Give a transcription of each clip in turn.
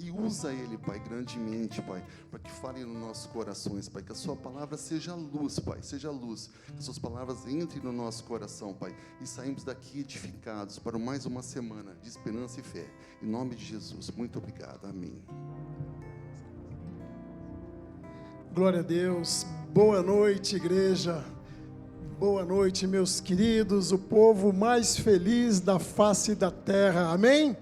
e usa ele, Pai, grandemente, Pai, para que fale nos nossos corações, Pai, que a sua palavra seja luz, Pai, seja luz, que as suas palavras entrem no nosso coração, Pai, e saímos daqui edificados para mais uma semana de esperança e fé. Em nome de Jesus, muito obrigado, amém. Glória a Deus. Boa noite, igreja. Boa noite, meus queridos, o povo mais feliz da face da terra, amém?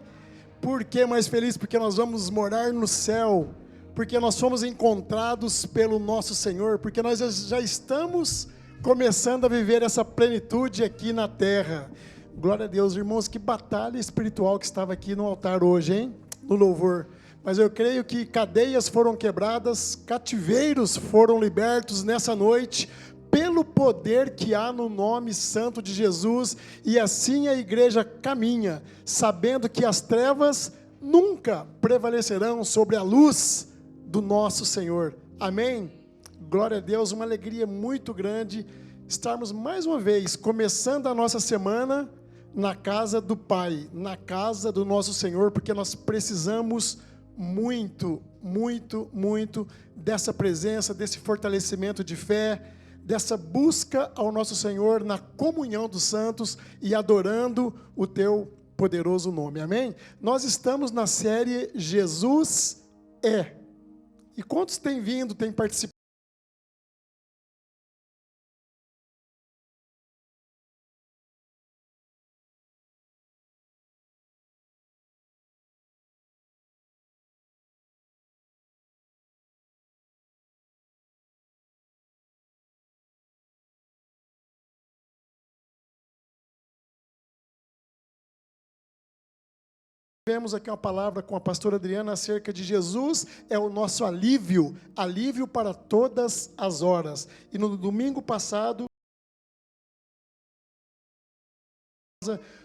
Por que mais feliz? Porque nós vamos morar no céu, porque nós fomos encontrados pelo nosso Senhor, porque nós já estamos começando a viver essa plenitude aqui na terra. Glória a Deus, irmãos, que batalha espiritual que estava aqui no altar hoje, hein? No louvor. Mas eu creio que cadeias foram quebradas, cativeiros foram libertos nessa noite, pelo poder que há no nome santo de Jesus, e assim a igreja caminha, sabendo que as trevas nunca prevalecerão sobre a luz do nosso Senhor. Amém? Glória a Deus, uma alegria muito grande estarmos mais uma vez começando a nossa semana na casa do Pai, na casa do nosso Senhor, porque nós precisamos muito, muito, muito dessa presença, desse fortalecimento de fé, dessa busca ao nosso Senhor na comunhão dos santos e adorando o teu poderoso nome, amém? Nós estamos na série Jesus é. E quantos têm vindo, têm participado? Tivemos aqui uma palavra com a pastora Adriana acerca de Jesus é o nosso alívio, alívio para todas as horas. E no domingo passado,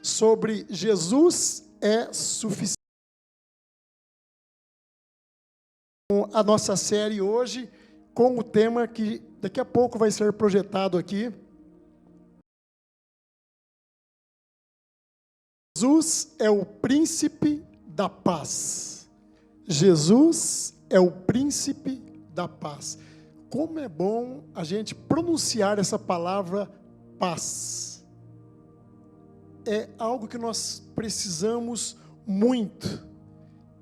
sobre Jesus é suficiente. A nossa série hoje, com o tema que daqui a pouco vai ser projetado aqui. Jesus é o príncipe da paz. Jesus é o príncipe da paz. Como é bom a gente pronunciar essa palavra paz. É algo que nós precisamos muito.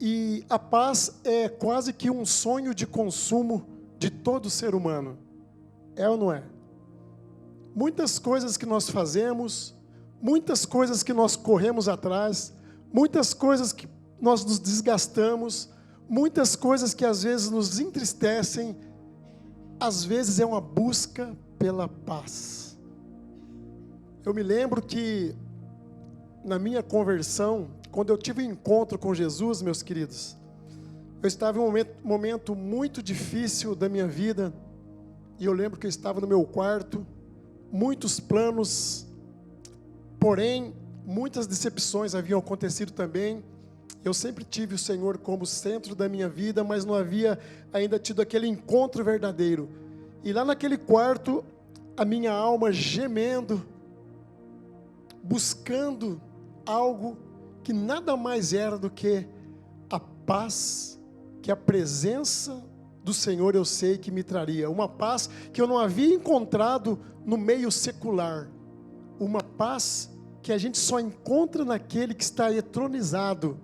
E a paz é quase que um sonho de consumo de todo ser humano. É ou não é? Muitas coisas que nós fazemos, muitas coisas que nós corremos atrás, muitas coisas que nós nos desgastamos, muitas coisas que às vezes nos entristecem, às vezes é uma busca pela paz. Eu me lembro que na minha conversão, quando eu tive um encontro com Jesus, meus queridos, eu estava em um momento muito difícil da minha vida, e eu lembro que eu estava no meu quarto, muitos planos, porém, muitas decepções haviam acontecido também. Eu sempre tive o Senhor como centro da minha vida, mas não havia ainda tido aquele encontro verdadeiro. E lá naquele quarto, a minha alma gemendo, buscando algo que nada mais era do que a paz que a presença do Senhor eu sei que me traria. Uma paz que eu não havia encontrado no meio secular. Uma paz que a gente só encontra naquele que está etronizado,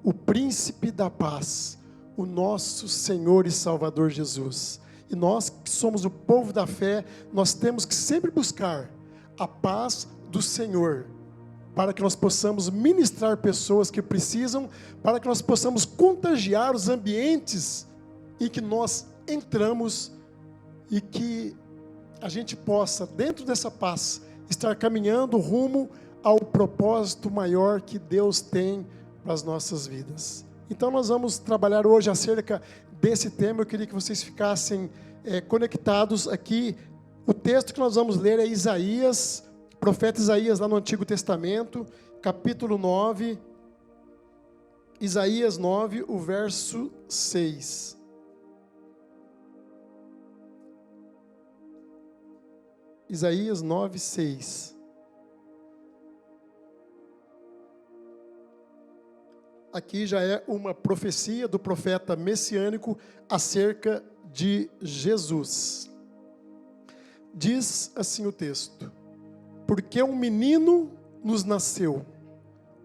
o príncipe da paz, o nosso Senhor e Salvador Jesus. E nós que somos o povo da fé, nós temos que sempre buscar a paz do Senhor, para que nós possamos ministrar pessoas que precisam, para que nós possamos contagiar os ambientes em que nós entramos e que a gente possa, dentro dessa paz, estar caminhando rumo ao propósito maior que Deus tem para as nossas vidas. Então nós vamos trabalhar hoje acerca desse tema. Eu queria que vocês ficassem conectados aqui. O texto que nós vamos ler é Isaías, profeta Isaías lá no Antigo Testamento, capítulo 9, Isaías 9, o verso 6. Isaías 9, 6. aqui já é uma profecia do profeta messiânico acerca de Jesus. Diz assim o texto: porque um menino nos nasceu,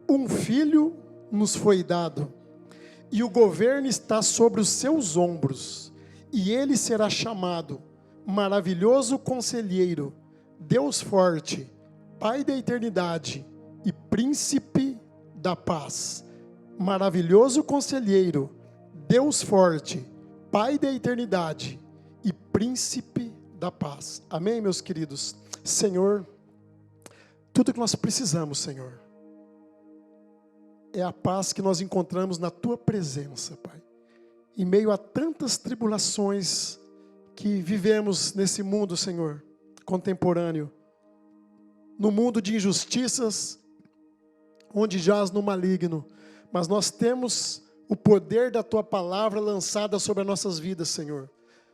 um filho nos foi dado, e o governo está sobre os seus ombros, e ele será chamado Maravilhoso Conselheiro, Deus Forte, Pai da Eternidade e Príncipe da Paz. Maravilhoso Conselheiro, Deus Forte, Pai da Eternidade e Príncipe da Paz. Amém, meus queridos? Senhor, tudo que nós precisamos, Senhor, é a paz que nós encontramos na Tua presença, Pai. Em meio a tantas tribulações que vivemos nesse mundo, Senhor, contemporâneo, no mundo de injustiças, onde jaz no maligno, mas nós temos o poder da Tua palavra lançada sobre as nossas vidas, Senhor.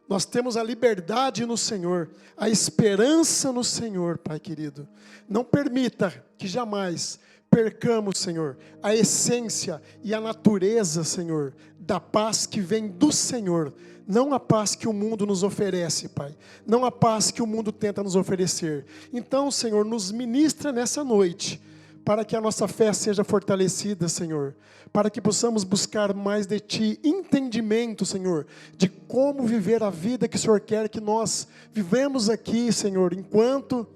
Nós temos a liberdade no Senhor, a esperança no Senhor, Pai querido. Não permita que jamais percamos, Senhor, a essência e a natureza, Senhor, da paz que vem do Senhor. Não a paz que o mundo nos oferece, Pai. Não a paz que o mundo tenta nos oferecer. Então, Senhor, nos ministra nessa noite, para que a nossa fé seja fortalecida, Senhor. Para que possamos buscar mais de Ti entendimento, Senhor, de como viver a vida que o Senhor quer que nós vivemos aqui, Senhor, enquanto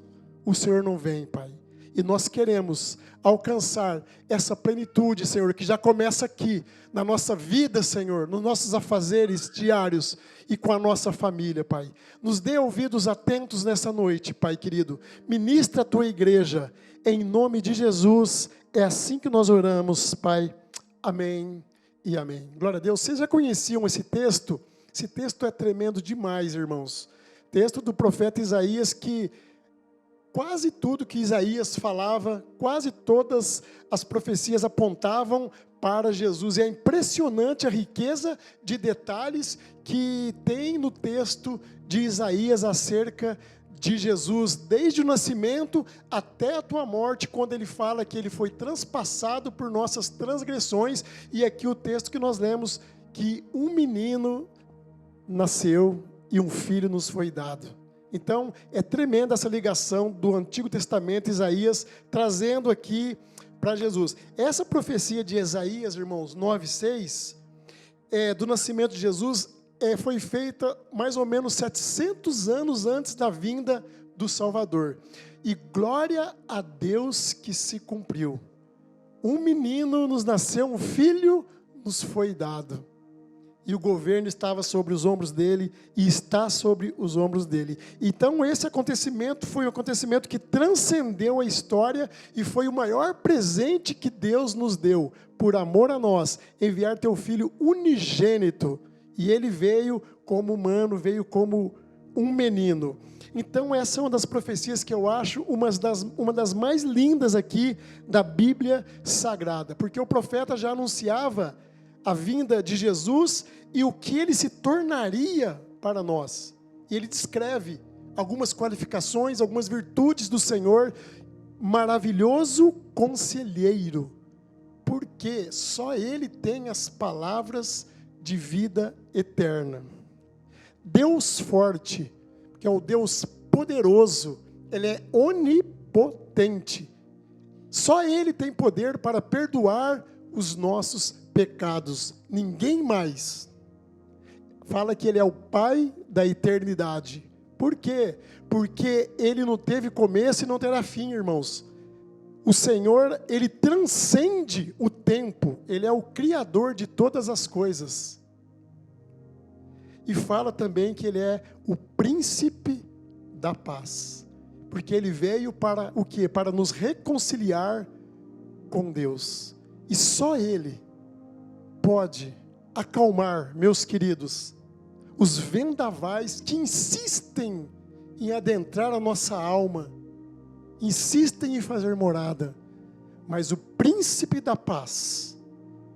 o Senhor não vem, Pai. E nós queremos alcançar essa plenitude, Senhor, que já começa aqui, na nossa vida, Senhor, nos nossos afazeres diários e com a nossa família, Pai. Nos dê ouvidos atentos nessa noite, Pai querido. Ministra a Tua igreja, em nome de Jesus. É assim que nós oramos, Pai. Amém e amém. Glória a Deus. Vocês já conheciam esse texto? Esse texto é tremendo demais, irmãos. Texto do profeta Isaías, que quase tudo que Isaías falava, quase todas as profecias apontavam para Jesus. E é impressionante a riqueza de detalhes que tem no texto de Isaías acerca de Jesus, desde o nascimento até a tua morte, quando ele fala que ele foi transpassado por nossas transgressões. E aqui o texto que nós lemos, que um menino nasceu e um filho nos foi dado. Então, é tremenda essa ligação do Antigo Testamento, Isaías, trazendo aqui para Jesus. Essa profecia de Isaías, irmãos, 9:6, do nascimento de Jesus, foi feita mais ou menos 700 anos antes da vinda do Salvador. E glória a Deus que se cumpriu. Um menino nos nasceu, um filho nos foi dado. E o governo estava sobre os ombros dele e está sobre os ombros dele. Então esse acontecimento foi um acontecimento que transcendeu a história e foi o maior presente que Deus nos deu, por amor a nós, enviar teu filho unigênito. E ele veio como humano, veio como um menino. Então essa é uma das profecias que eu acho uma das mais lindas aqui da Bíblia Sagrada. Porque o profeta já anunciava a vinda de Jesus e o que ele se tornaria para nós. E ele descreve algumas qualificações, algumas virtudes do Senhor. Maravilhoso conselheiro, porque só ele tem as palavras de vida eterna. Deus forte, que é o Deus poderoso, ele é onipotente. Só ele tem poder para perdoar os nossos pecados, ninguém mais. Fala que ele é o Pai da eternidade. Por quê? Porque ele não teve começo e não terá fim, irmãos. O Senhor, ele transcende o tempo, ele é o Criador de todas as coisas. E fala também que ele é o Príncipe da Paz, porque ele veio para o quê? Para nos reconciliar com Deus. E só ele pode acalmar, meus queridos, os vendavais que insistem em adentrar a nossa alma, insistem em fazer morada. Mas o Príncipe da Paz,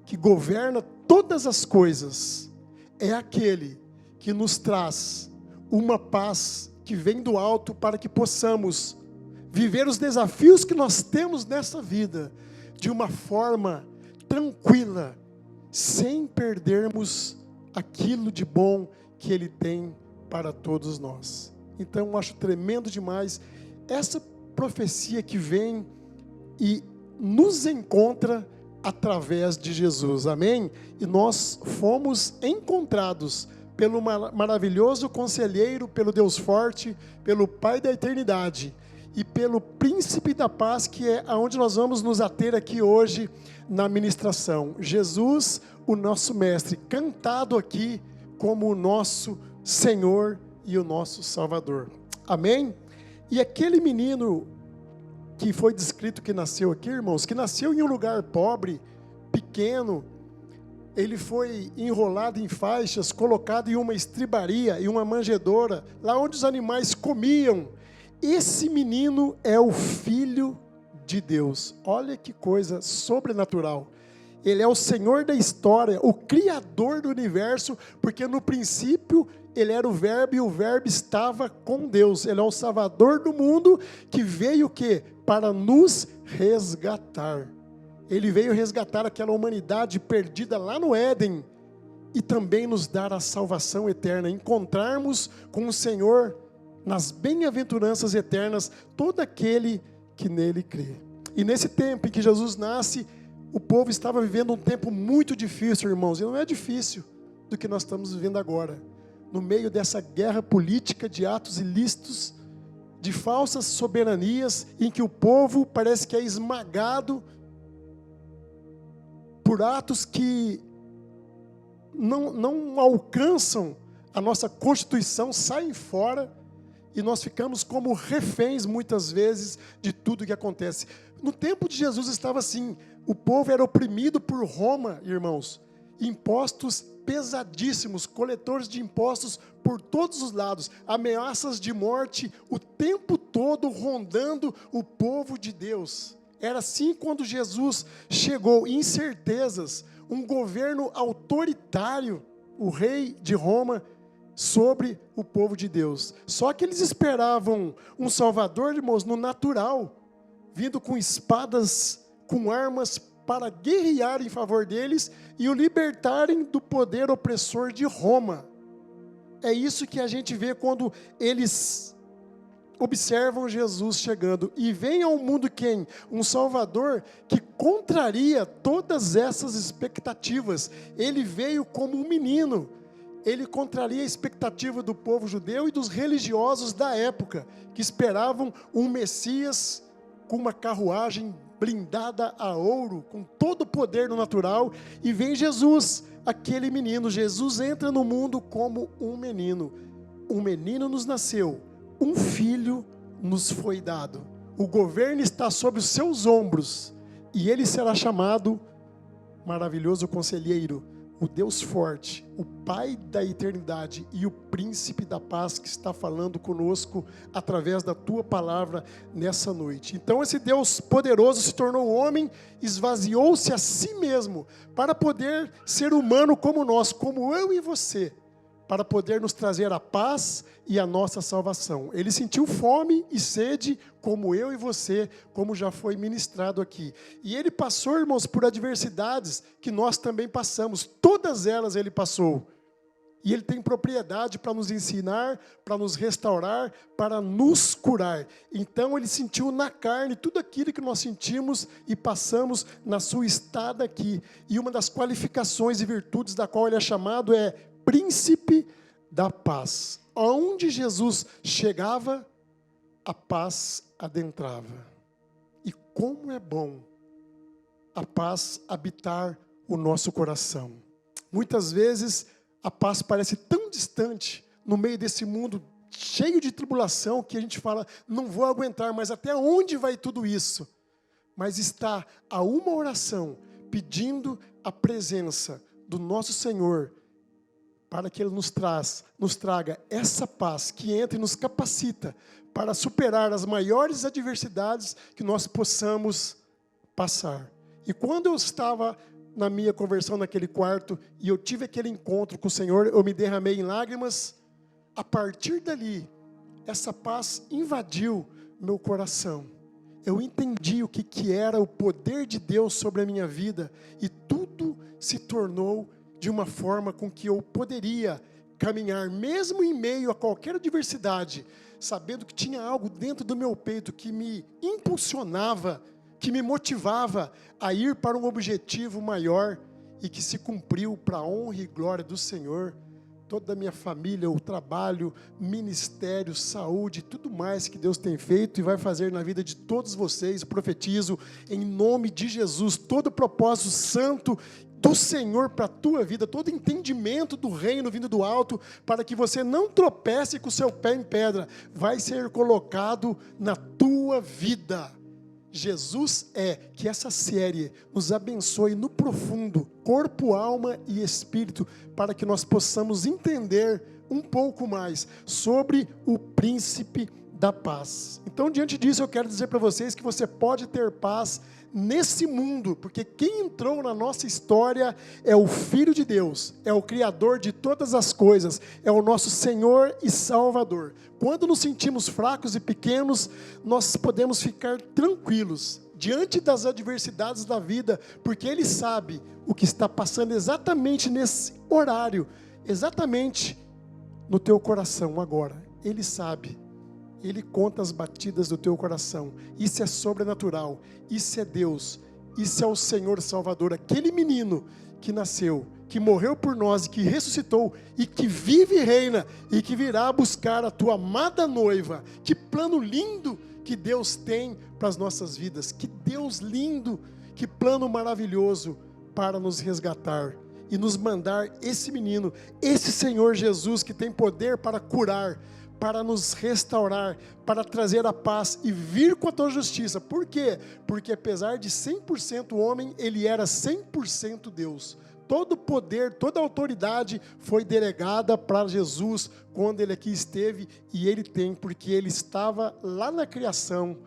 que governa todas as coisas, é aquele que nos traz uma paz que vem do alto para que possamos viver os desafios que nós temos nessa vida de uma forma tranquila, sem perdermos aquilo de bom que Ele tem para todos nós. Então eu acho tremendo demais essa profecia que vem e nos encontra através de Jesus, amém? E nós fomos encontrados pelo maravilhoso conselheiro, pelo Deus forte, pelo Pai da eternidade e pelo Príncipe da paz, que é aonde nós vamos nos ater aqui hoje na ministração. Jesus, o nosso mestre, cantado aqui como o nosso Senhor e o nosso Salvador, amém? E aquele menino que foi descrito que nasceu aqui, irmãos, que nasceu em um lugar pobre, pequeno, ele foi enrolado em faixas, colocado em uma estribaria, em uma manjedoura, lá onde os animais comiam. Esse menino é o Filho de Deus. Olha que coisa sobrenatural. Ele é o Senhor da história, o Criador do universo, porque no princípio Ele era o Verbo e o Verbo estava com Deus. Ele é o Salvador do mundo que veio o quê? Para nos resgatar. Ele veio resgatar aquela humanidade perdida lá no Éden e também nos dar a salvação eterna, encontrarmos com o Senhor nas bem-aventuranças eternas todo aquele que nele crê. E nesse tempo em que Jesus nasce, o povo estava vivendo um tempo muito difícil, irmãos, e não é difícil do que nós estamos vivendo agora. No meio dessa guerra política de atos ilícitos, de falsas soberanias, em que o povo parece que é esmagado por atos que não alcançam a nossa Constituição, saem fora, e nós ficamos como reféns, muitas vezes, de tudo que acontece. No tempo de Jesus estava assim, o povo era oprimido por Roma, irmãos, impostos pesadíssimos, coletores de impostos por todos os lados, ameaças de morte o tempo todo rondando o povo de Deus. Era assim quando Jesus chegou, incertezas, um governo autoritário, o rei de Roma, sobre o povo de Deus. Só que eles esperavam um Salvador, irmãos, no natural, vindo com espadas, com armas para guerrear em favor deles e o libertarem do poder opressor de Roma. É isso que a gente vê quando eles observam Jesus chegando. E vem ao mundo quem? Um Salvador que contraria todas essas expectativas. Ele veio como um menino. Ele contraria a expectativa do povo judeu e dos religiosos da época, que esperavam um Messias com uma carruagem blindada a ouro, com todo o poder no natural, e vem Jesus, aquele menino. Jesus entra no mundo como um menino nos nasceu, um filho nos foi dado, o governo está sobre os seus ombros, e ele será chamado Maravilhoso Conselheiro, o Deus forte, o Pai da eternidade e o Príncipe da paz, que está falando conosco através da tua palavra nessa noite. Então esse Deus poderoso se tornou homem, esvaziou-se a si mesmo, para poder ser humano como nós, como eu e você, para poder nos trazer a paz e a nossa salvação. Ele sentiu fome e sede, como eu e você, como já foi ministrado aqui. E ele passou, irmãos, por adversidades que nós também passamos. Todas elas ele passou. E ele tem propriedade para nos ensinar, para nos restaurar, para nos curar. Então ele sentiu na carne tudo aquilo que nós sentimos e passamos na sua estada aqui. E uma das qualificações e virtudes da qual ele é chamado é Príncipe da paz. Aonde Jesus chegava, a paz adentrava. E como é bom a paz habitar o nosso coração. Muitas vezes a paz parece tão distante no meio desse mundo cheio de tribulação que a gente fala, não vou aguentar, mas até onde vai tudo isso? Mas está a uma oração pedindo a presença do nosso Senhor, para que Ele nos traga essa paz que entra e nos capacita para superar as maiores adversidades que nós possamos passar. E quando eu estava na minha conversão naquele quarto e eu tive aquele encontro com o Senhor, eu me derramei em lágrimas. A partir dali, essa paz invadiu meu coração. eu entendi o que era o poder de Deus sobre a minha vida, e tudo se tornou de uma forma com que eu poderia caminhar, mesmo em meio a qualquer adversidade, sabendo que tinha algo dentro do meu peito que me impulsionava, que me motivava a ir para um objetivo maior, e que se cumpriu para a honra e glória do Senhor. Toda a minha família, o trabalho, ministério, saúde, tudo mais que Deus tem feito e vai fazer na vida de todos vocês, profetizo em nome de Jesus, todo propósito santo do Senhor para a tua vida, todo entendimento do reino vindo do alto, para que você não tropece com o seu pé em pedra, vai ser colocado na tua vida. Jesus que essa série nos abençoe no profundo, corpo, alma e espírito, para que nós possamos entender um pouco mais sobre o príncipe da paz. Então, diante disso, eu quero dizer para vocês que você pode ter paz nesse mundo, porque quem entrou na nossa história é o Filho de Deus, é o Criador de todas as coisas, é o nosso Senhor e Salvador. Quando nos sentimos fracos e pequenos, nós podemos ficar tranquilos diante das adversidades da vida, porque Ele sabe o que está passando exatamente nesse horário, exatamente no teu coração agora. Ele sabe. Ele conta as batidas do teu coração. Isso é sobrenatural. Isso é Deus. Isso é o Senhor Salvador. Aquele menino que nasceu, que morreu por nós e que ressuscitou e que vive e reina e que virá buscar a tua amada noiva. Que plano lindo que Deus tem para as nossas vidas. Que Deus lindo, que plano maravilhoso para nos resgatar e nos mandar esse menino, esse Senhor Jesus que tem poder para curar, para nos restaurar, para trazer a paz e vir com a tua justiça. Por quê? Porque apesar de 100% homem, Ele era 100% Deus. Todo o poder, toda a autoridade foi delegada para Jesus quando Ele aqui esteve, e Ele tem, porque Ele estava lá na criação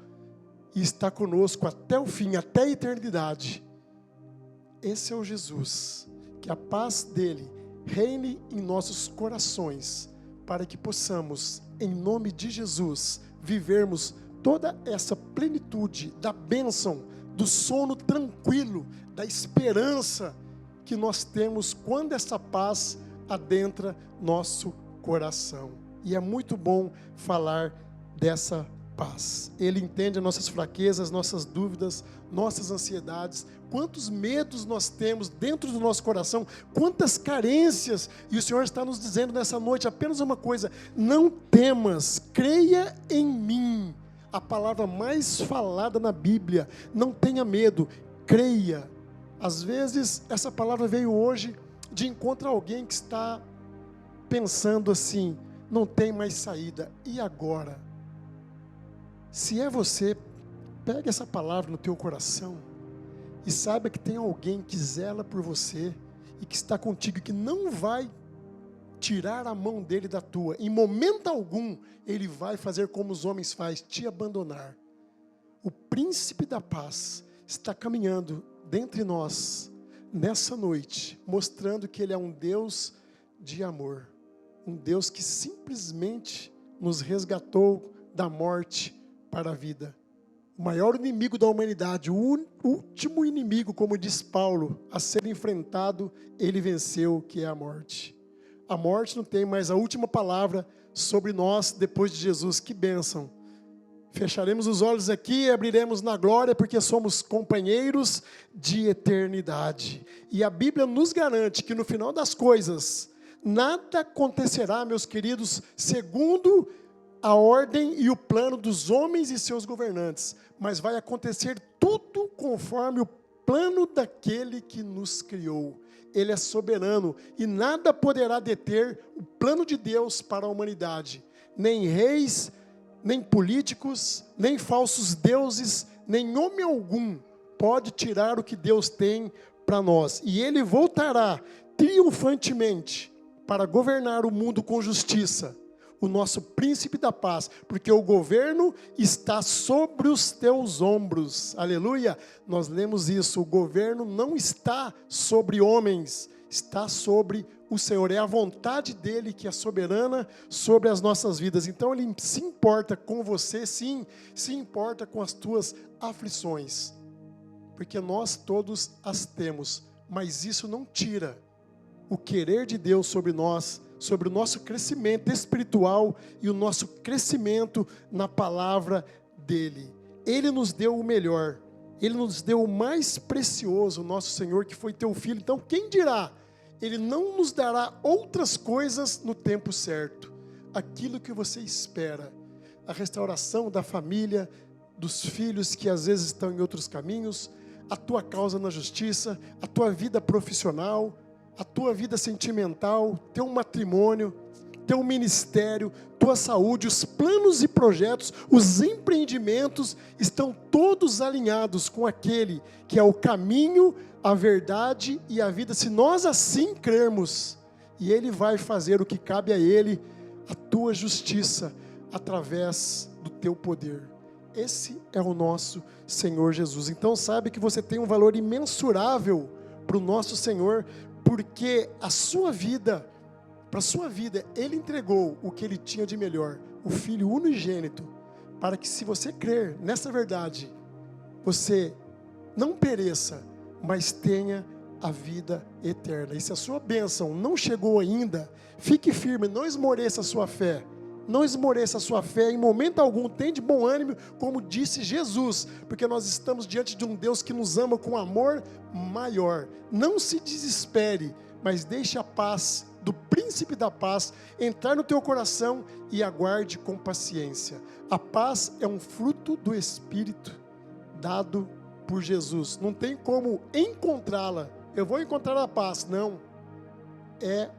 e está conosco até o fim, até a eternidade. Esse é o Jesus. Que a paz dEle reine em nossos corações, para que possamos, em nome de Jesus, vivermos toda essa plenitude da bênção, do sono tranquilo, da esperança que nós temos quando essa paz adentra nosso coração. E é muito bom falar dessa paz. Ele entende as nossas fraquezas, nossas dúvidas, nossas ansiedades, quantos medos nós temos dentro do nosso coração, quantas carências, e o Senhor está nos dizendo nessa noite apenas uma coisa: não temas, creia em mim. A palavra mais falada na Bíblia, não tenha medo, creia. Às vezes essa palavra veio hoje de encontro a alguém que está pensando assim: não tem mais saída, e agora? Se é você, pega essa palavra no teu coração e saiba que tem alguém que zela por você e que está contigo, que não vai tirar a mão dele da tua. Em momento algum, ele vai fazer como os homens fazem, te abandonar. O príncipe da paz está caminhando dentre nós nessa noite, mostrando que Ele é um Deus de amor, um Deus que simplesmente nos resgatou da morte para a vida. O maior inimigo da humanidade, o último inimigo, como diz Paulo, a ser enfrentado, Ele venceu, que é a morte. A morte não tem mais a última palavra sobre nós depois de Jesus. Que bênção! Fecharemos os olhos aqui e abriremos na glória, porque somos companheiros de eternidade. E a Bíblia nos garante que no final das coisas, nada acontecerá, meus queridos, segundo a ordem e o plano dos homens e seus governantes, mas vai acontecer tudo conforme o plano daquele que nos criou. Ele é soberano e nada poderá deter o plano de Deus para a humanidade. Nem reis, nem políticos, nem falsos deuses, nem homem algum pode tirar o que Deus tem para nós. E Ele voltará triunfantemente para governar o mundo com justiça. O nosso príncipe da paz, porque o governo está sobre os teus ombros. Aleluia! Nós lemos isso, o governo não está sobre homens, está sobre o Senhor. É a vontade dele que é soberana sobre as nossas vidas. Então ele se importa com você, sim, se importa com as tuas aflições. Porque nós todos as temos, mas isso não tira o querer de Deus sobre nós, sobre o nosso crescimento espiritual e o nosso crescimento na palavra dele. Ele nos deu o melhor, ele nos deu o mais precioso, o nosso Senhor, que foi teu Filho. Então quem dirá, ele não nos dará outras coisas no tempo certo, aquilo que você espera, a restauração da família, dos filhos que às vezes estão em outros caminhos, a tua causa na justiça, a tua vida profissional, a tua vida sentimental, teu matrimônio, teu ministério, tua saúde, os planos e projetos, os empreendimentos estão todos alinhados com aquele que é o caminho, a verdade e a vida, se nós assim crermos, e ele vai fazer o que cabe a ele, a tua justiça, através do teu poder. Esse é o nosso Senhor Jesus. Então sabe que você tem um valor imensurável para o nosso Senhor, porque a sua vida, para a sua vida, ele entregou o que ele tinha de melhor, o Filho unigênito, para que, se você crer nessa verdade, você não pereça, mas tenha a vida eterna. E se a sua bênção não chegou ainda, fique firme, não esmoreça a sua fé. Não esmoreça a sua fé em momento algum, tem de bom ânimo, como disse Jesus, porque nós estamos diante de um Deus que nos ama com amor maior. Não se desespere, mas deixe a paz do príncipe da paz entrar no teu coração e aguarde com paciência. A paz é um fruto do Espírito dado por Jesus. Não tem como encontrá-la. Eu vou encontrar a paz. Não. É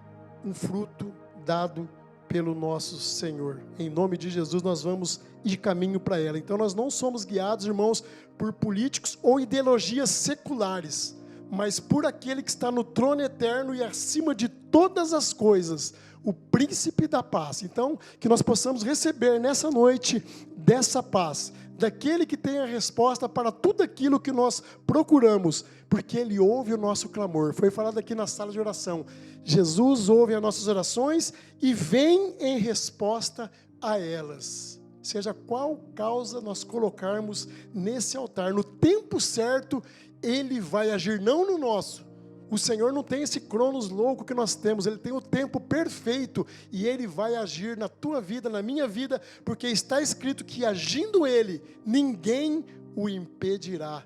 um fruto dado pelo nosso Senhor. Em nome de Jesus nós vamos de caminho para ela. Então nós não somos guiados, irmãos, por políticos ou ideologias seculares, mas por aquele que está no trono eterno e acima de todas as coisas, o príncipe da paz. Então, que nós possamos receber nessa noite dessa paz, daquele que tem a resposta para tudo aquilo que nós procuramos, porque ele ouve o nosso clamor. Foi falado aqui na sala de oração. Jesus ouve as nossas orações e vem em resposta a elas. Seja qual causa nós colocarmos nesse altar, no tempo certo, ele vai agir, não no nosso. O Senhor não tem esse cronos louco que nós temos, ele tem o tempo perfeito e ele vai agir na tua vida, na minha vida, porque está escrito que agindo ele, ninguém o impedirá.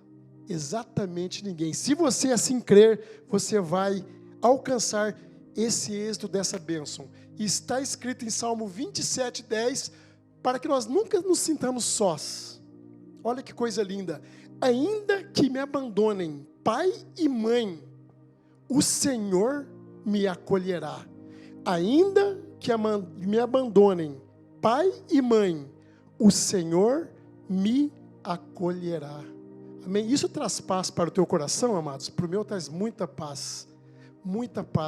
Exatamente ninguém. Se você assim crer, você vai alcançar esse êxito dessa bênção. E está escrito em Salmo 27:10, para que nós nunca nos sintamos sós. Olha que coisa linda. Ainda que me abandonem pai e mãe, o Senhor me acolherá. Ainda que me abandonem pai e mãe, o Senhor me acolherá. Amém? Isso traz paz para o teu coração, amados? Para o meu traz muita paz,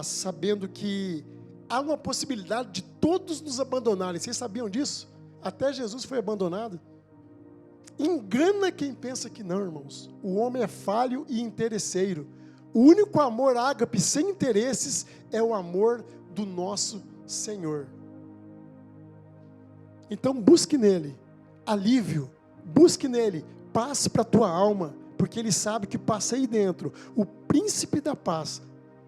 sabendo que há uma possibilidade de todos nos abandonarem. Vocês sabiam disso? Até Jesus foi abandonado. Engana quem pensa que não, irmãos. O homem é falho e interesseiro. O único amor ágape sem interesses é o amor do nosso Senhor. Então busque nele alívio, busque nele paz para a tua alma, porque ele sabe que passa aí dentro. O príncipe da paz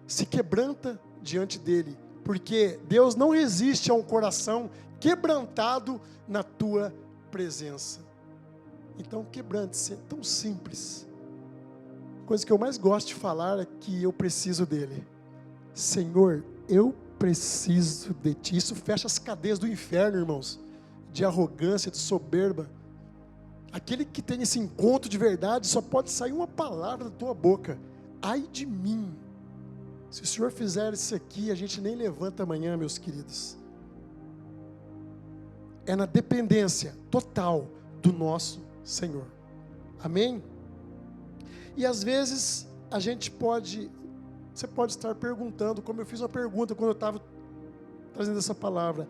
se quebranta diante dele, porque Deus não resiste a um coração quebrantado na tua presença. Então quebrante-se, é tão simples. A coisa que eu mais gosto de falar é que eu preciso dele. Senhor, eu preciso de ti. Isso fecha as cadeias do inferno, irmãos, de arrogância, de soberba. Aquele que tem esse encontro de verdade, só pode sair uma palavra da tua boca: ai de mim. Se o Senhor fizer isso aqui, a gente nem levanta amanhã, meus queridos. É na dependência total do nosso Senhor. Amém? E às vezes você pode estar perguntando, como eu fiz uma pergunta quando eu estava trazendo essa palavra: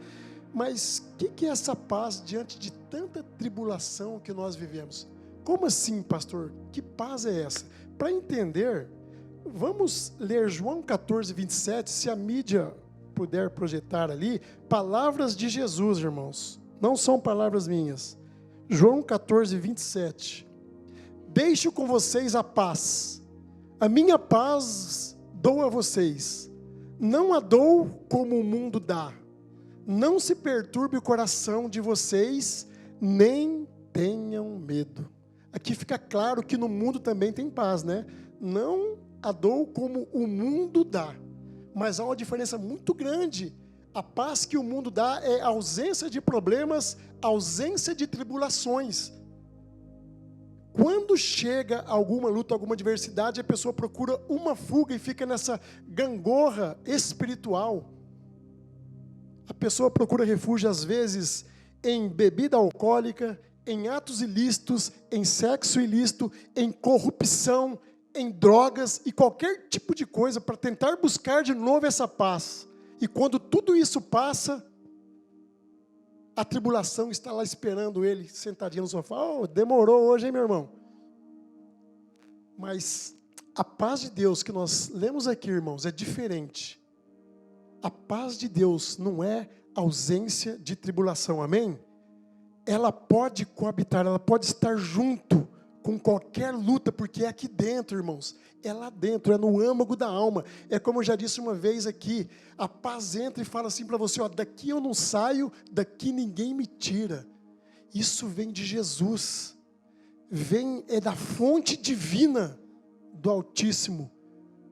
mas o que é essa paz diante de tanta tribulação que nós vivemos? Como assim, pastor? Que paz é essa? Para entender, Vamos ler João 14, 27, se a mídia puder projetar ali, palavras de Jesus, irmãos, não são palavras minhas. João 14, 27. Deixo com vocês a paz, a minha paz dou a vocês, não a dou como o mundo dá. Não se perturbe o coração de vocês, nem tenham medo. Aqui fica claro que no mundo também tem paz, né? Não a dou como o mundo dá. Mas há uma diferença muito grande. A paz que o mundo dá é ausência de problemas, ausência de tribulações. Quando chega alguma luta, alguma adversidade, a pessoa procura uma fuga e fica nessa gangorra espiritual. A pessoa procura refúgio, às vezes, em bebida alcoólica, em atos ilícitos, em sexo ilícito, em corrupção, em drogas e qualquer tipo de coisa para tentar buscar de novo essa paz. E quando tudo isso passa, a tribulação está lá esperando ele, sentadinho no sofá. Oh, demorou hoje, hein, meu irmão? Mas a paz de Deus que nós lemos aqui, irmãos, é diferente. A paz de Deus não é ausência de tribulação, amém? Ela pode coabitar, ela pode estar junto com qualquer luta, porque é aqui dentro, irmãos, é lá dentro, é no âmago da alma. É como eu já disse uma vez aqui, a paz entra e fala assim para você, ó, daqui eu não saio, daqui ninguém me tira. Isso vem de Jesus, é da fonte divina do Altíssimo.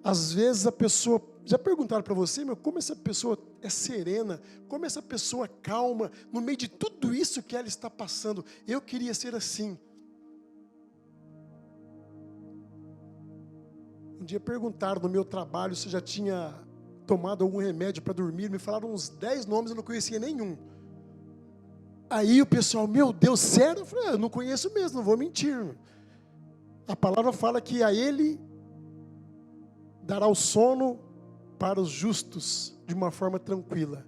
Às vezes a pessoa, já perguntaram para você, meu, como essa pessoa é serena, como essa pessoa é calma, no meio de tudo isso que ela está passando. Eu queria ser assim. Um dia perguntaram no meu trabalho se eu já tinha tomado algum remédio para dormir, me falaram uns 10 nomes, eu não conhecia nenhum. Aí o pessoal, meu Deus, sério? Eu falei, eu não conheço mesmo, não vou mentir. A palavra fala que a ele dará o sono para os justos de uma forma tranquila.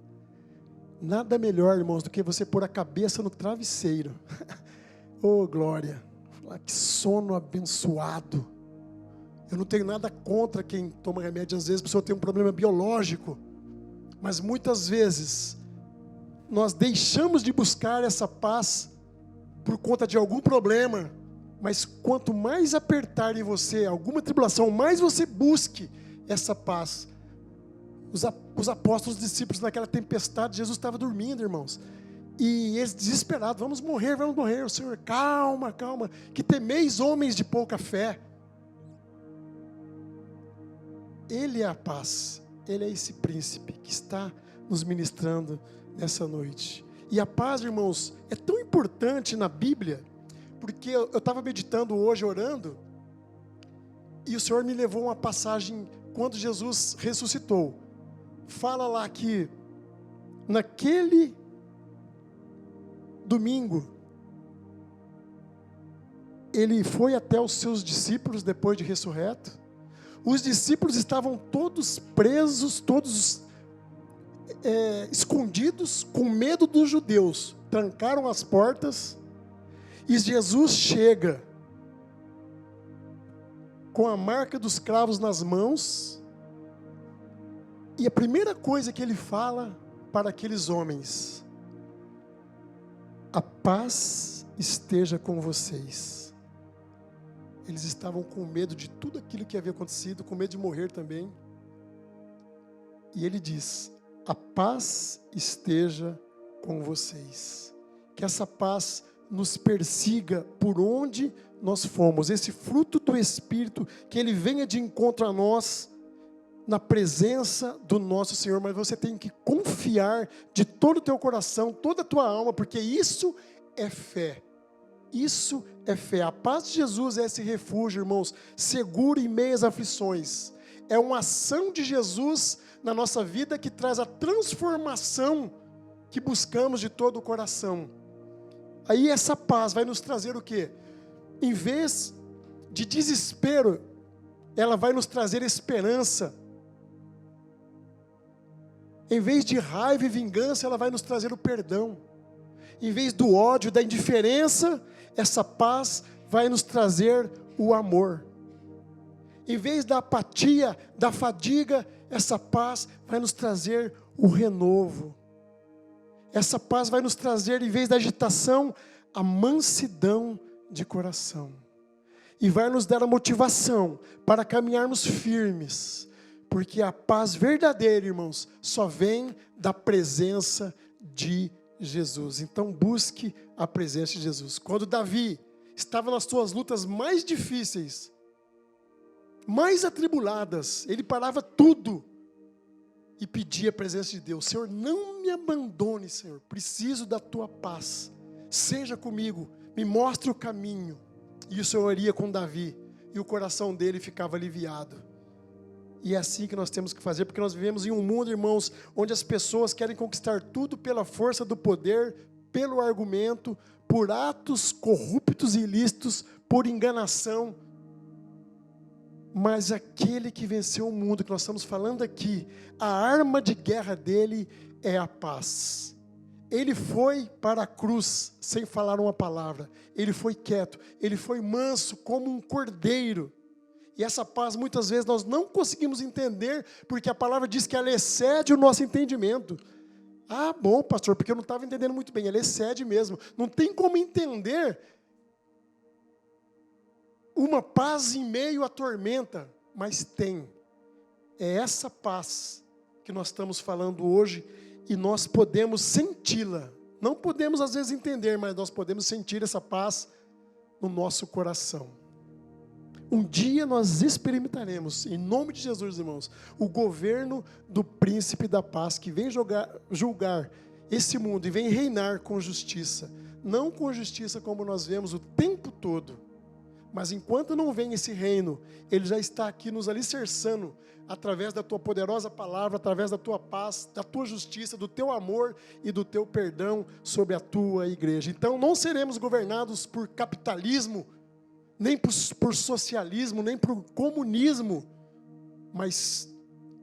Nada melhor, irmãos, do que você pôr a cabeça no travesseiro. Oh, glória! Que sono abençoado. Eu não tenho nada contra quem toma remédio. Às vezes a pessoa tem um problema biológico. Mas muitas vezes nós deixamos de buscar essa paz por conta de algum problema. Mas quanto mais apertar em você alguma tribulação, mais você busque essa paz. Os apóstolos, os discípulos, naquela tempestade, Jesus estava dormindo, irmãos. E eles desesperados, vamos morrer. O Senhor, calma, calma. Que temeis homens de pouca fé. Ele é a paz. Ele é esse príncipe que está nos ministrando nessa noite. E a paz, irmãos, é tão importante na Bíblia, porque eu estava meditando hoje, orando, e o Senhor me levou a uma passagem quando Jesus ressuscitou. Fala lá que naquele domingo, ele foi até os seus discípulos depois de ressurreto. Os discípulos estavam todos presos, todos escondidos, com medo dos judeus. Trancaram as portas e Jesus chega com a marca dos cravos nas mãos. E a primeira coisa que ele fala para aqueles homens: a paz esteja com vocês. Eles estavam com medo de tudo aquilo que havia acontecido, com medo de morrer também. E ele diz: a paz esteja com vocês. Que essa paz nos persiga por onde nós fomos. Esse fruto do Espírito, que ele venha de encontro a nós, na presença do nosso Senhor. Mas você tem que confiar de todo o teu coração, toda a tua alma, porque isso é fé. Isso é fé. A paz de Jesus é esse refúgio, irmãos, seguro em meio às aflições. É uma ação de Jesus na nossa vida que traz a transformação que buscamos de todo o coração. Aí essa paz vai nos trazer o quê? Em vez de desespero, ela vai nos trazer esperança. Em vez de raiva e vingança, ela vai nos trazer o perdão. Em vez do ódio, da indiferença, essa paz vai nos trazer o amor. Em vez da apatia, da fadiga, essa paz vai nos trazer o renovo. Essa paz vai nos trazer, em vez da agitação, a mansidão de coração. E vai nos dar a motivação para caminharmos firmes. Porque a paz verdadeira, irmãos, só vem da presença de Jesus. Então busque a presença de Jesus. Quando Davi estava nas suas lutas mais difíceis, mais atribuladas, ele parava tudo e pedia a presença de Deus. Senhor, não me abandone, Senhor, preciso da tua paz, seja comigo, me mostre o caminho. E o Senhor ia com Davi, e o coração dele ficava aliviado. E é assim que nós temos que fazer, porque nós vivemos em um mundo, irmãos, onde as pessoas querem conquistar tudo pela força do poder, pelo argumento, por atos corruptos e ilícitos, por enganação. Mas aquele que venceu o mundo, que nós estamos falando aqui, a arma de guerra dele é a paz. Ele foi para a cruz sem falar uma palavra, ele foi quieto, ele foi manso como um cordeiro. E essa paz muitas vezes nós não conseguimos entender, porque a palavra diz que ela excede o nosso entendimento. Ah, bom, pastor, porque eu não estava entendendo muito bem, ela excede mesmo. Não tem como entender uma paz em meio à tormenta, mas tem. É essa paz que nós estamos falando hoje e nós podemos senti-la. Não podemos às vezes entender, mas nós podemos sentir essa paz no nosso coração. Um dia nós experimentaremos, em nome de Jesus, irmãos, o governo do príncipe da paz, que vem julgar esse mundo e vem reinar com justiça. Não com justiça como nós vemos o tempo todo, mas enquanto não vem esse reino, ele já está aqui nos alicerçando, através da tua poderosa palavra, através da tua paz, da tua justiça, do teu amor e do teu perdão sobre a tua igreja. Então não seremos governados por capitalismo, nem por socialismo, nem por comunismo, mas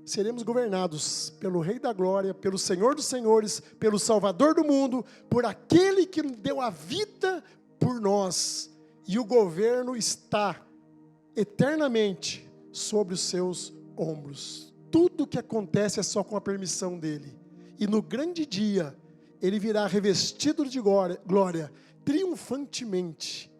seremos governados pelo Rei da Glória, pelo Senhor dos Senhores, pelo Salvador do mundo, por aquele que deu a vida por nós. E o governo está eternamente sobre os seus ombros. Tudo o que acontece é só com a permissão dele. E no grande dia, ele virá revestido de glória, triunfantemente,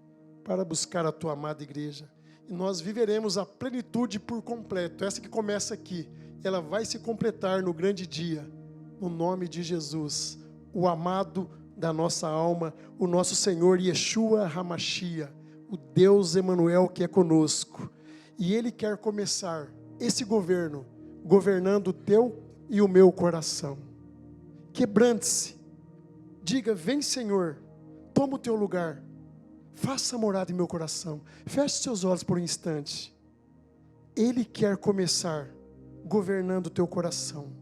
para buscar a tua amada igreja. E nós viveremos a plenitude por completo. Essa que começa aqui, ela vai se completar no grande dia, no nome de Jesus, o amado da nossa alma, o nosso Senhor Yeshua HaMashiach, o Deus Emanuel que é conosco. E Ele quer começar esse governo, governando o teu e o meu coração. Quebrante-se, diga: vem, Senhor, toma o teu lugar, faça morada em meu coração. Feche seus olhos por um instante. Ele quer começar governando o teu coração,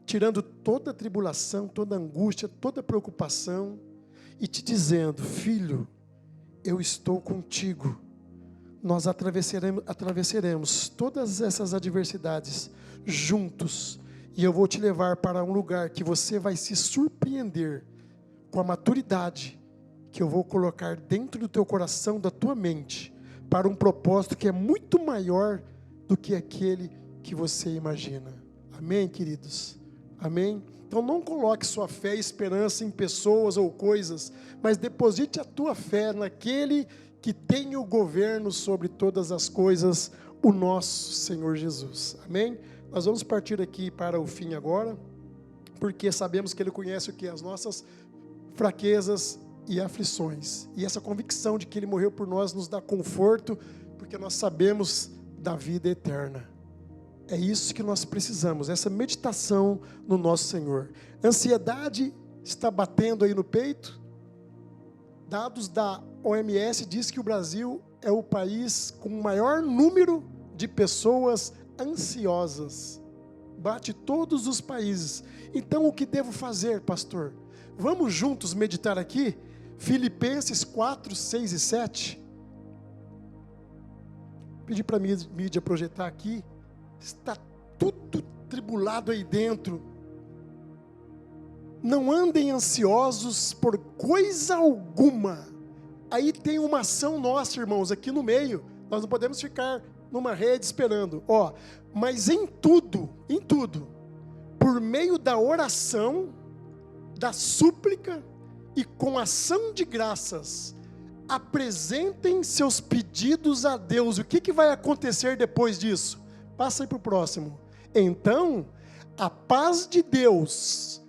tirando toda a tribulação, toda a angústia, toda a preocupação, e te dizendo: filho, eu estou contigo. Nós atravessaremos todas essas adversidades juntos, e eu vou te levar para um lugar que você vai se surpreender com a maturidade que eu vou colocar dentro do teu coração, da tua mente, para um propósito que é muito maior do que aquele que você imagina. Amém, queridos? Amém? Então não coloque sua fé e esperança em pessoas ou coisas, mas deposite a tua fé naquele que tem o governo sobre todas as coisas, o nosso Senhor Jesus. Amém? Nós vamos partir aqui para o fim agora, porque sabemos que Ele conhece o que? As nossas fraquezas e aflições. E essa convicção de que Ele morreu por nós nos dá conforto, porque nós sabemos da vida eterna. É isso que nós precisamos, essa meditação no nosso Senhor. Ansiedade está batendo aí no peito? Dados da OMS diz que o Brasil é o país com o maior número de pessoas ansiosas. Bate todos os países. Então o que devo fazer, pastor? Vamos juntos meditar aqui? Filipenses 4, 6 e 7. Pedi para a mídia projetar aqui. Está tudo tribulado aí dentro. Não andem ansiosos por coisa alguma. Aí tem uma ação nossa, irmãos, aqui no meio. Nós não podemos ficar numa rede esperando. Mas em tudo, por meio da oração, da súplica e com ação de graças, apresentem seus pedidos a Deus. O que vai acontecer depois disso? Passa aí para o próximo. Então, a paz de Deus,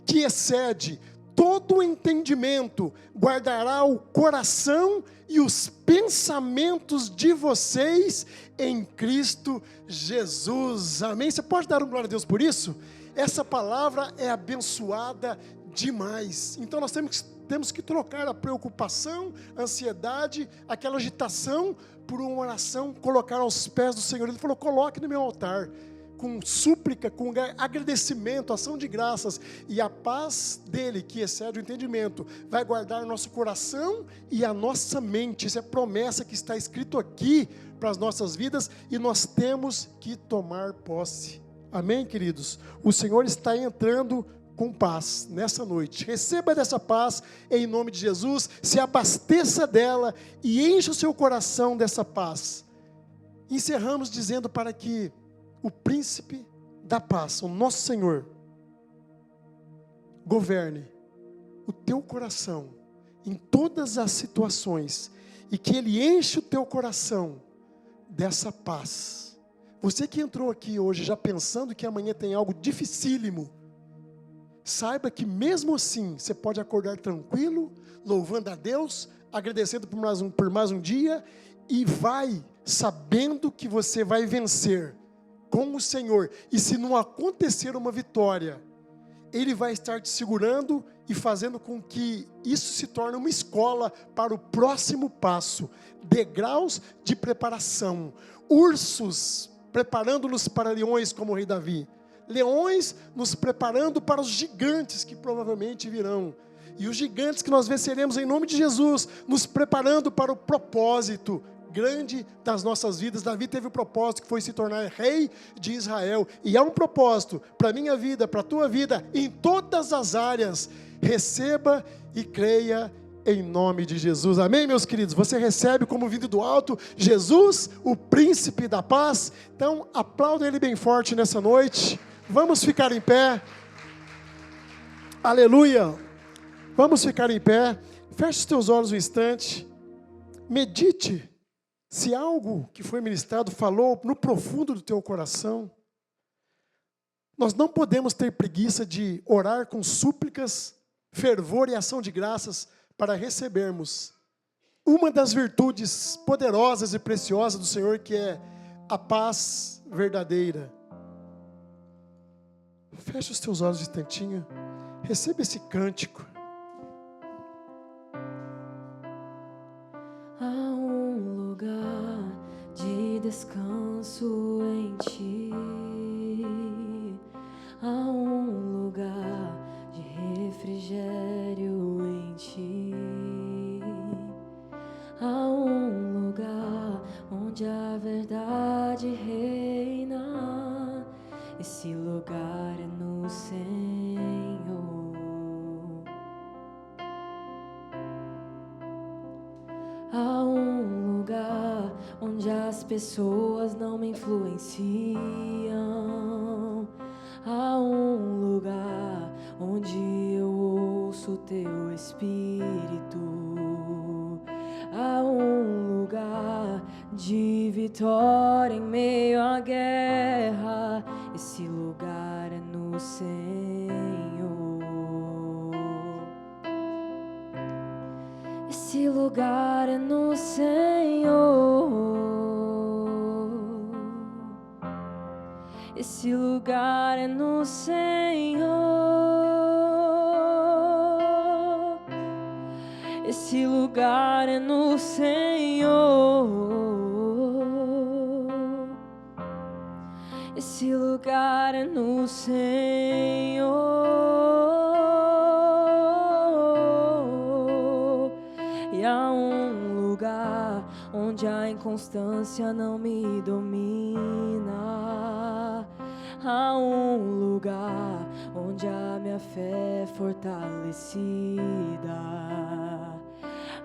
que excede todo o entendimento, guardará o coração e os pensamentos de vocês em Cristo Jesus. Amém? Você pode dar um glória a Deus por isso? Essa palavra é abençoada demais. Então nós temos que trocar a preocupação, a ansiedade, aquela agitação, por uma oração, colocar aos pés do Senhor. Ele falou: coloque no meu altar, com súplica, com agradecimento, ação de graças, e a paz dele, que excede o entendimento, vai guardar o nosso coração e a nossa mente. Isso é promessa que está escrito aqui para as nossas vidas, e nós temos que tomar posse. Amém, queridos? O Senhor está entrando com paz nessa noite. Receba dessa paz em nome de Jesus, se abasteça dela e encha o seu coração dessa paz. Encerramos dizendo para que o príncipe da paz, o nosso Senhor, governe o teu coração em todas as situações, e que Ele enche o teu coração dessa paz. Você que entrou aqui hoje já pensando que amanhã tem algo dificílimo, saiba que mesmo assim você pode acordar tranquilo, louvando a Deus, agradecendo por mais um dia, e vai sabendo que você vai vencer com o Senhor. E se não acontecer uma vitória, Ele vai estar te segurando e fazendo com que isso se torne uma escola para o próximo passo, degraus de preparação, ursos preparando-nos para leões, como o rei Davi, leões nos preparando para os gigantes que provavelmente virão, e os gigantes que nós venceremos em nome de Jesus, nos preparando para o propósito grande das nossas vidas. Davi teve o propósito que foi se tornar rei de Israel, e há um propósito para a minha vida, para a tua vida, em todas as áreas. Receba e creia em nome de Jesus. Amém, meus queridos? Você recebe como vindo do alto Jesus, o príncipe da paz. Então aplauda Ele bem forte nessa noite. Vamos ficar em pé. Aleluia. Vamos ficar em pé. Feche os teus olhos um instante. Medite se algo que foi ministrado falou no profundo do teu coração. Nós não podemos ter preguiça de orar com súplicas, fervor e ação de graças para recebermos uma das virtudes poderosas e preciosas do Senhor, que é a paz verdadeira. Feche os teus olhos um instantinho. Receba esse cântico. Há um lugar de descanso em Ti. Há um lugar de refrigério em Ti. Há um lugar onde a verdade reina. Esse lugar é no Senhor. Há um lugar onde as pessoas não me influenciam. Há um lugar onde eu ouço o Teu Espírito. Há um lugar de vitória em meio à guerra. Esse lugar é no Senhor. Esse lugar é no Senhor. Esse lugar é no Senhor. Esse lugar é no Senhor. Esse lugar é no Senhor. E há um lugar onde a inconstância não me domina. Há um lugar onde a minha fé é fortalecida.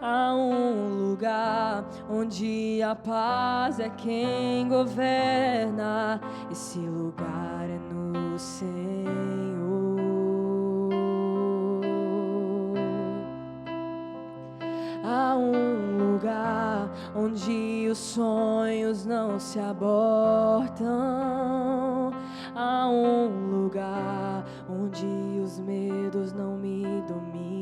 Há um lugar onde a paz é quem governa. Esse lugar é no Senhor. Há um lugar onde os sonhos não se abortam. Há um lugar onde os medos não me dominam.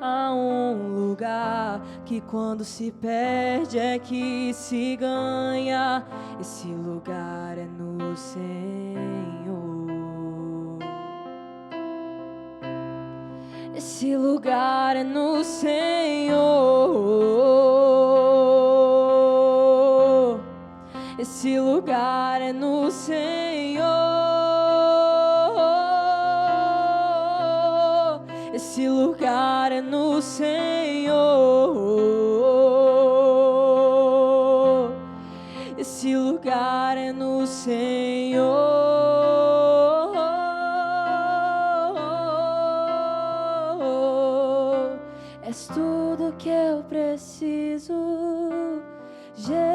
Há um lugar que quando se perde é que se ganha. Esse lugar é no Senhor. Esse lugar é no Senhor. Esse lugar é no Senhor. Esse lugar é no Senhor. Esse lugar é no Senhor. És tudo que eu preciso, Jesus.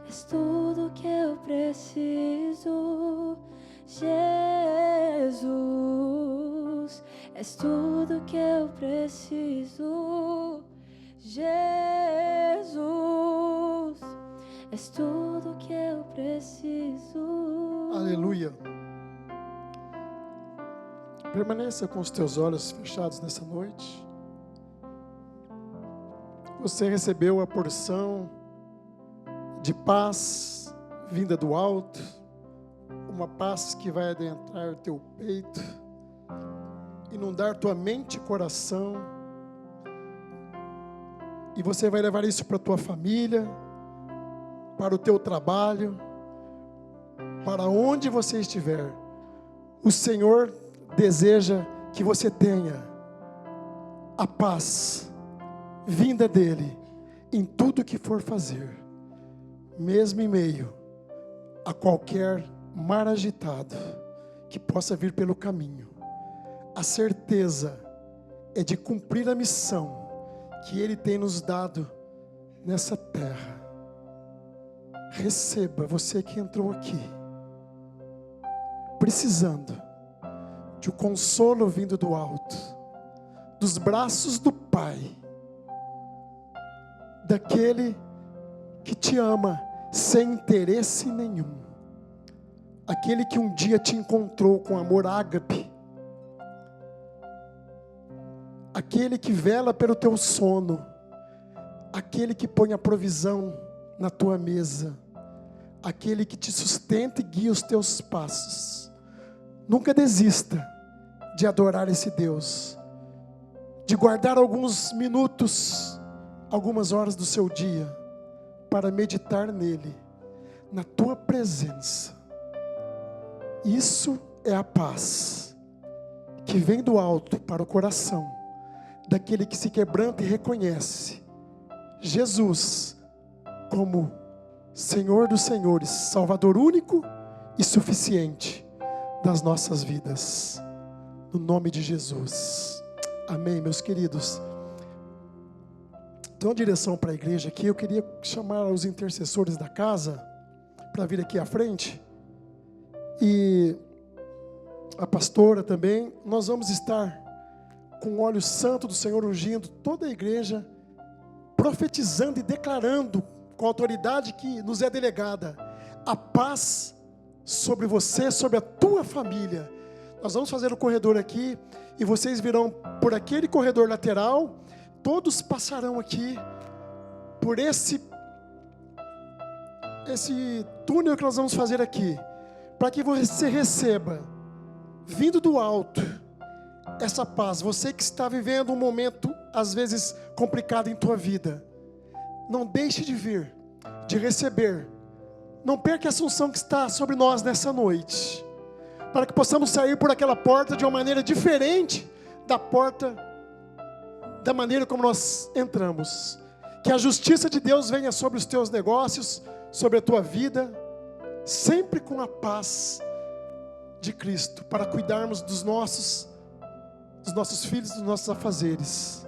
És tudo que eu preciso, Jesus. És tudo que eu preciso, Jesus. És tudo que eu preciso. Aleluia. Permaneça com os teus olhos fechados nessa noite. Você recebeu a porção de paz vinda do alto, uma paz que vai adentrar teu peito, inundar tua mente e coração, e você vai levar isso para a tua família, para o teu trabalho, para onde você estiver. O Senhor deseja que você tenha a paz vinda dele em tudo que for fazer, mesmo em meio a qualquer mar agitado que possa vir pelo caminho. A certeza é de cumprir a missão que ele tem nos dado nessa terra. Receba, você que entrou aqui precisando de um consolo vindo do alto, dos braços do Pai, daquele que te ama sem interesse nenhum, aquele que um dia te encontrou com amor ágape, aquele que vela pelo teu sono, aquele que põe a provisão na tua mesa, aquele que te sustenta e guia os teus passos. Nunca desista de adorar esse Deus, de guardar alguns minutos, algumas horas do seu dia, para meditar nele, na tua presença. Isso é a paz que vem do alto para o coração daquele que se quebranta e reconhece Jesus como Senhor dos Senhores, Salvador único e suficiente das nossas vidas, no nome de Jesus. Amém, meus queridos. Então, a direção para a igreja aqui, eu queria chamar os intercessores da casa para vir aqui à frente, e a pastora também. Nós vamos estar com o óleo santo do Senhor ungindo toda a igreja, profetizando e declarando com a autoridade que nos é delegada a paz sobre você, sobre a tua família. Nós vamos fazer o corredor aqui, e vocês virão por aquele corredor lateral, todos passarão aqui por esse túnel que nós vamos fazer aqui, para que você receba, vindo do alto, essa paz. Você que está vivendo um momento às vezes complicado em tua vida, não deixe de vir, de receber. Não perca essa unção que está sobre nós nessa noite, para que possamos sair por aquela porta de uma maneira diferente da maneira como nós entramos. Que a justiça de Deus venha sobre os teus negócios, sobre a tua vida, sempre com a paz de Cristo, para cuidarmos dos nossos dos nossos filhos, dos nossos afazeres.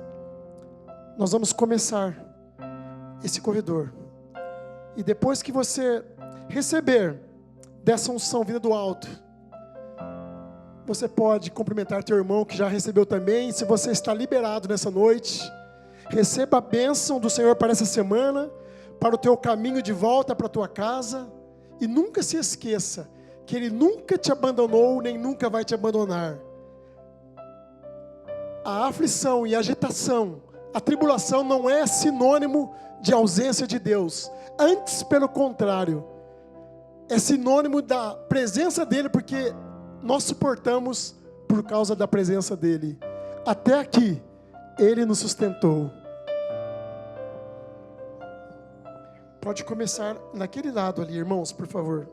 Nós vamos começar esse corredor. E depois que você receber dessa unção vinda do alto, você pode cumprimentar teu irmão que já recebeu também. Se você está liberado nessa noite, receba a bênção do Senhor para essa semana, para o teu caminho de volta para a tua casa. E nunca se esqueça que Ele nunca te abandonou, nem nunca vai te abandonar. A aflição e a agitação, a tribulação não é sinônimo de ausência de Deus. Antes, pelo contrário, é sinônimo da presença dEle, porque nós suportamos por causa da presença dEle. Até aqui, Ele nos sustentou. Pode começar naquele lado ali, irmãos, por favor.